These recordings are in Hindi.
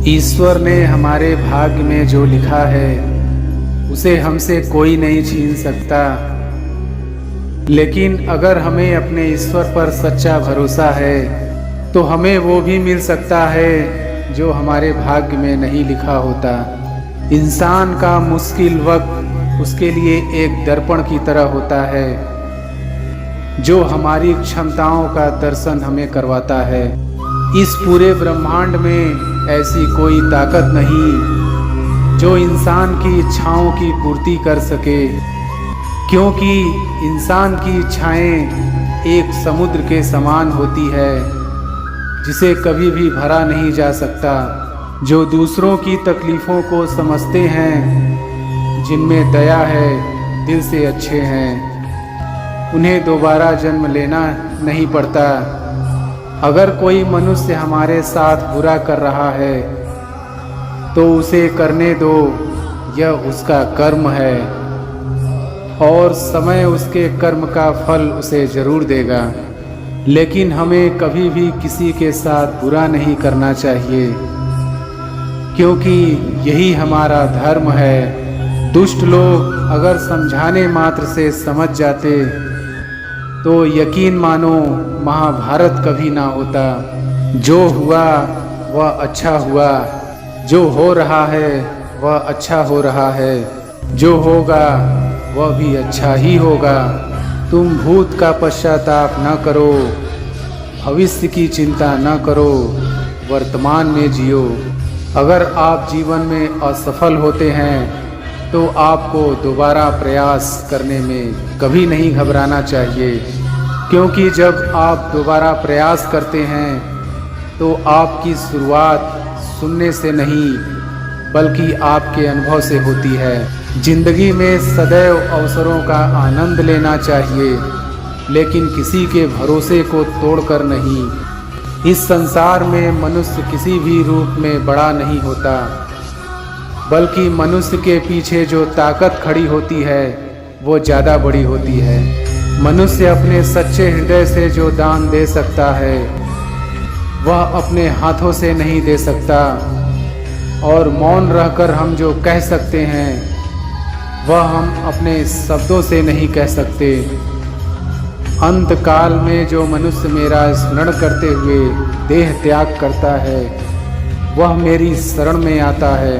ईश्वर ने हमारे भाग्य में जो लिखा है उसे हमसे कोई नहीं छीन सकता। लेकिन अगर हमें अपने ईश्वर पर सच्चा भरोसा है तो हमें वो भी मिल सकता है जो हमारे भाग्य में नहीं लिखा होता। इंसान का मुश्किल वक्त उसके लिए एक दर्पण की तरह होता है जो हमारी क्षमताओं का दर्शन हमें करवाता है। इस पूरे ब्रह्मांड में ऐसी कोई ताकत नहीं जो इंसान की इच्छाओं की पूर्ति कर सके, क्योंकि इंसान की इच्छाएं एक समुद्र के समान होती है जिसे कभी भी भरा नहीं जा सकता। जो दूसरों की तकलीफ़ों को समझते हैं, जिनमें दया है, दिल से अच्छे हैं, उन्हें दोबारा जन्म लेना नहीं पड़ता। अगर कोई मनुष्य हमारे साथ बुरा कर रहा है तो उसे करने दो, यह उसका कर्म है और समय उसके कर्म का फल उसे ज़रूर देगा। लेकिन हमें कभी भी किसी के साथ बुरा नहीं करना चाहिए, क्योंकि यही हमारा धर्म है। दुष्ट लोग अगर समझाने मात्र से समझ जाते तो यकीन मानो महाभारत कभी ना होता। जो हुआ वह अच्छा हुआ, जो हो रहा है वह अच्छा हो रहा है, जो होगा वह भी अच्छा ही होगा। तुम भूत का पश्चाताप न करो, भविष्य की चिंता न करो, वर्तमान में जियो। अगर आप जीवन में असफल होते हैं तो आपको दोबारा प्रयास करने में कभी नहीं घबराना चाहिए, क्योंकि जब आप दोबारा प्रयास करते हैं तो आपकी शुरुआत सुनने से नहीं बल्कि आपके अनुभव से होती है। जिंदगी में सदैव अवसरों का आनंद लेना चाहिए, लेकिन किसी के भरोसे को तोड़कर नहीं। इस संसार में मनुष्य किसी भी रूप में बड़ा नहीं होता, बल्कि मनुष्य के पीछे जो ताकत खड़ी होती है वो ज़्यादा बड़ी होती है। मनुष्य अपने सच्चे हृदय से जो दान दे सकता है वह अपने हाथों से नहीं दे सकता, और मौन रहकर हम जो कह सकते हैं वह हम अपने शब्दों से नहीं कह सकते। अंत काल में जो मनुष्य मेरा स्मरण करते हुए देह त्याग करता है वह मेरी शरण में आता है।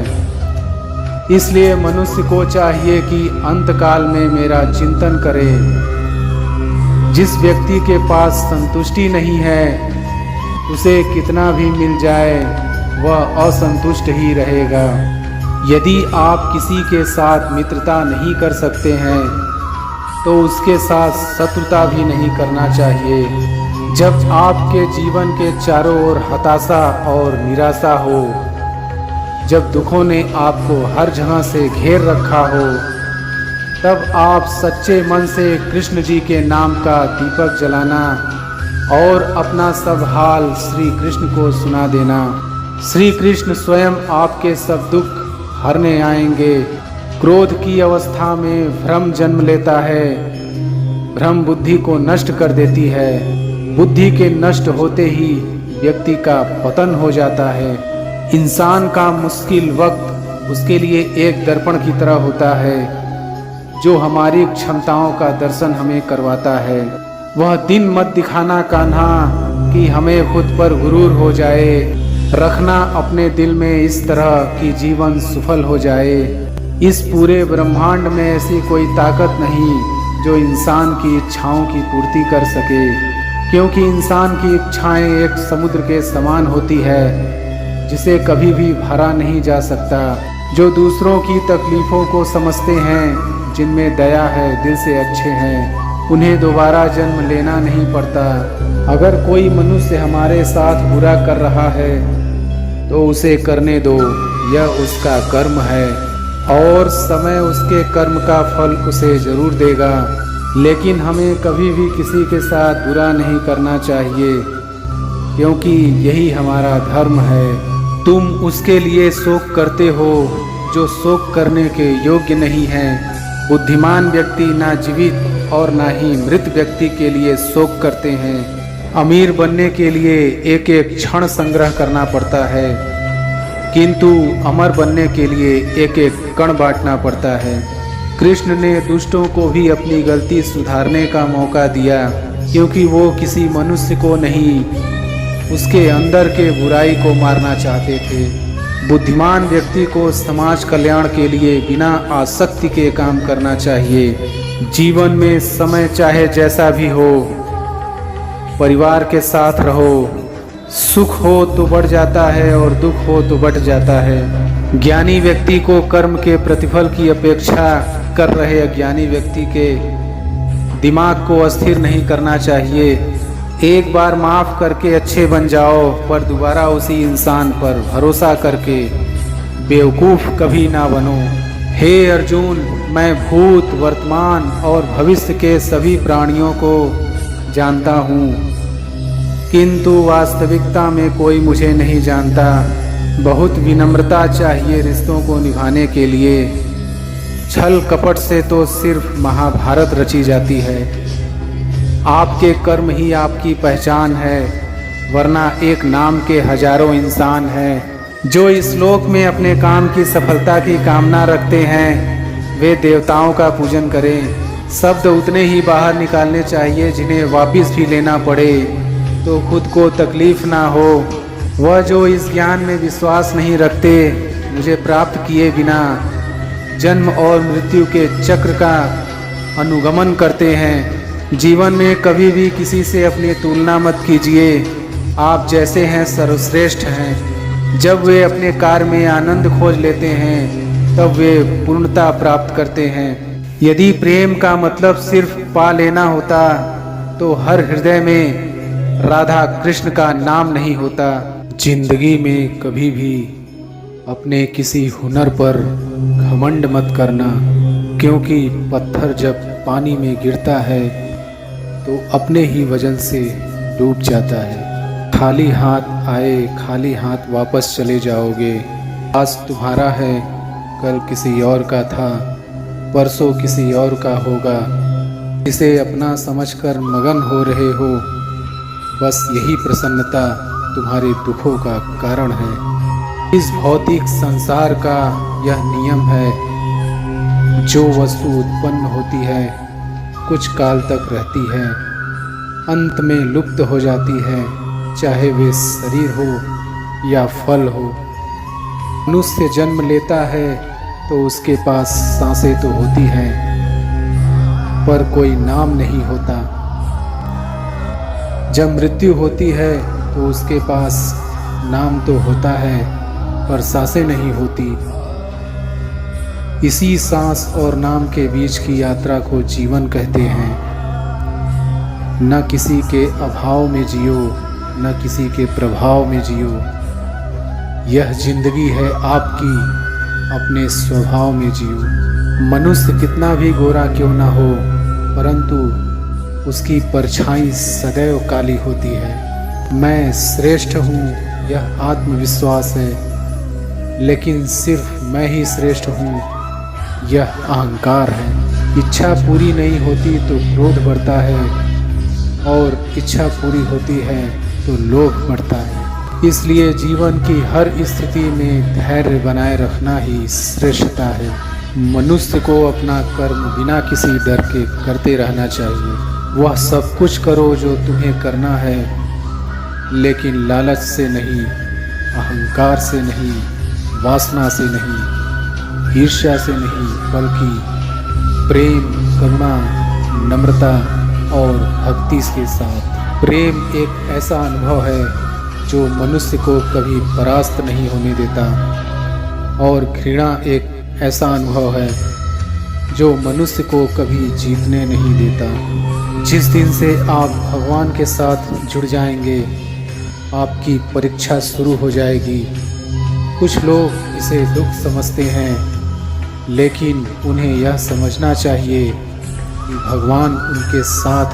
इसलिए मनुष्य को चाहिए कि अंत काल में मेरा चिंतन करे। जिस व्यक्ति के पास संतुष्टि नहीं है उसे कितना भी मिल जाए वह असंतुष्ट ही रहेगा। यदि आप किसी के साथ मित्रता नहीं कर सकते हैं तो उसके साथ शत्रुता भी नहीं करना चाहिए। जब आपके जीवन के चारों ओर हताशा और निराशा हो, जब दुखों ने आपको हर जगह से घेर रखा हो, तब आप सच्चे मन से कृष्ण जी के नाम का दीपक जलाना और अपना सब हाल श्री कृष्ण को सुना देना। श्री कृष्ण स्वयं आपके सब दुख हरने आएंगे। क्रोध की अवस्था में भ्रम जन्म लेता है। भ्रम बुद्धि को नष्ट कर देती है। बुद्धि के नष्ट होते ही व्यक्ति का पतन हो जाता है। इंसान का मुश्किल वक्त उसके लिए एक दर्पण की तरह होता है जो हमारी क्षमताओं का दर्शन हमें करवाता है। वह दिन मत दिखाना कान्हा कि हमें खुद पर गुरूर हो जाए। रखना अपने दिल में इस तरह कि जीवन सफल हो जाए। इस पूरे ब्रह्मांड में ऐसी कोई ताकत नहीं जो इंसान की इच्छाओं की पूर्ति कर सके, क्योंकि इंसान की इच्छाएं एक समुद्र के समान होती है जिसे कभी भी भरा नहीं जा सकता। जो दूसरों की तकलीफ़ों को समझते हैं, जिनमें दया है, दिल से अच्छे हैं, उन्हें दोबारा जन्म लेना नहीं पड़ता। अगर कोई मनुष्य हमारे साथ बुरा कर रहा है तो उसे करने दो, यह उसका कर्म है और समय उसके कर्म का फल उसे ज़रूर देगा। लेकिन हमें कभी भी किसी के साथ बुरा नहीं करना चाहिए, क्योंकि यही हमारा धर्म है। तुम उसके लिए शोक करते हो जो शोक करने के योग्य नहीं है। बुद्धिमान व्यक्ति ना जीवित और ना ही मृत व्यक्ति के लिए शोक करते हैं। अमीर बनने के लिए एक एक क्षण संग्रह करना पड़ता है। किंतु अमर बनने के लिए एक एक कण बांटना पड़ता है। कृष्ण ने दुष्टों को भी अपनी गलती सुधारने का मौका दिया, क्योंकि वो किसी मनुष्य को नहीं, उसके अंदर के बुराई को मारना चाहते थे। बुद्धिमान व्यक्ति को समाज कल्याण के लिए बिना आसक्ति के काम करना चाहिए। जीवन में समय चाहे जैसा भी हो, परिवार के साथ रहो। सुख हो तो बढ़ जाता है और दुख हो तो बढ़ जाता है। ज्ञानी व्यक्ति को कर्म के प्रतिफल की अपेक्षा कर रहे अज्ञानी व्यक्ति के दिमाग को अस्थिर नहीं करना चाहिए। एक बार माफ़ करके अच्छे बन जाओ, पर दोबारा उसी इंसान पर भरोसा करके बेवकूफ़ कभी ना बनो। हे अर्जुन, मैं भूत, वर्तमान और भविष्य के सभी प्राणियों को जानता हूँ, किंतु वास्तविकता में कोई मुझे नहीं जानता। बहुत विनम्रता चाहिए रिश्तों को निभाने के लिए। छल कपट से तो सिर्फ महाभारत रची जाती है। आपके कर्म ही आपकी पहचान है, वरना एक नाम के हजारों इंसान हैं। जो इस लोक में अपने काम की सफलता की कामना रखते हैं, वे देवताओं का पूजन करें। शब्द उतने ही बाहर निकालने चाहिए जिन्हें वापस भी लेना पड़े तो खुद को तकलीफ ना हो। वह जो इस ज्ञान में विश्वास नहीं रखते, मुझे प्राप्त किए बिना जन्म और मृत्यु के चक्र का अनुगमन करते हैं। जीवन में कभी भी किसी से अपनी तुलना मत कीजिए। आप जैसे हैं सर्वश्रेष्ठ हैं। जब वे अपने कार्य में आनंद खोज लेते हैं, तब वे पूर्णता प्राप्त करते हैं। यदि प्रेम का मतलब सिर्फ पा लेना होता, तो हर हृदय में राधा कृष्ण का नाम नहीं होता। जिंदगी में कभी भी अपने किसी हुनर पर घमंड मत करना, क्योंकि पत्थर जब पानी में गिरता है तो अपने ही वजन से डूब जाता है। खाली हाथ आए, खाली हाथ वापस चले जाओगे। आज तुम्हारा है, कल किसी और का था, परसों किसी और का होगा। इसे अपना समझकर मगन हो रहे हो, बस यही प्रसन्नता तुम्हारे दुखों का कारण है। इस भौतिक संसार का यह नियम है, जो वस्तु उत्पन्न होती है कुछ काल तक रहती है, अंत में लुप्त हो जाती है, चाहे वे शरीर हो या फल हो। मनुष्य जन्म लेता है तो उसके पास सांसें तो होती हैं, पर कोई नाम नहीं होता। जब मृत्यु होती है तो उसके पास नाम तो होता है, पर सांसें नहीं होती। इसी सांस और नाम के बीच की यात्रा को जीवन कहते हैं। न किसी के अभाव में जियो, न किसी के प्रभाव में जियो। यह जिंदगी है आपकी, अपने स्वभाव में जियो। मनुष्य कितना भी गोरा क्यों ना हो, परंतु उसकी परछाई सदैव काली होती है। मैं श्रेष्ठ हूँ, यह आत्मविश्वास है, लेकिन सिर्फ मैं ही श्रेष्ठ हूँ, यह अहंकार है। इच्छा पूरी नहीं होती तो क्रोध बढ़ता है, और इच्छा पूरी होती है तो लोभ बढ़ता है। इसलिए जीवन की हर स्थिति में धैर्य बनाए रखना ही श्रेष्ठता है। मनुष्य को अपना कर्म बिना किसी डर के करते रहना चाहिए। वह सब कुछ करो जो तुम्हें करना है, लेकिन लालच से नहीं, अहंकार से नहीं, वासना से नहीं, ईर्ष्या से नहीं, बल्कि प्रेम, करुणा, नम्रता और भक्ति के साथ। प्रेम एक ऐसा अनुभव है जो मनुष्य को कभी परास्त नहीं होने देता, और घृणा एक ऐसा अनुभव है जो मनुष्य को कभी जीतने नहीं देता। जिस दिन से आप भगवान के साथ जुड़ जाएंगे, आपकी परीक्षा शुरू हो जाएगी। कुछ लोग इसे दुख समझते हैं, लेकिन उन्हें यह समझना चाहिए कि भगवान उनके साथ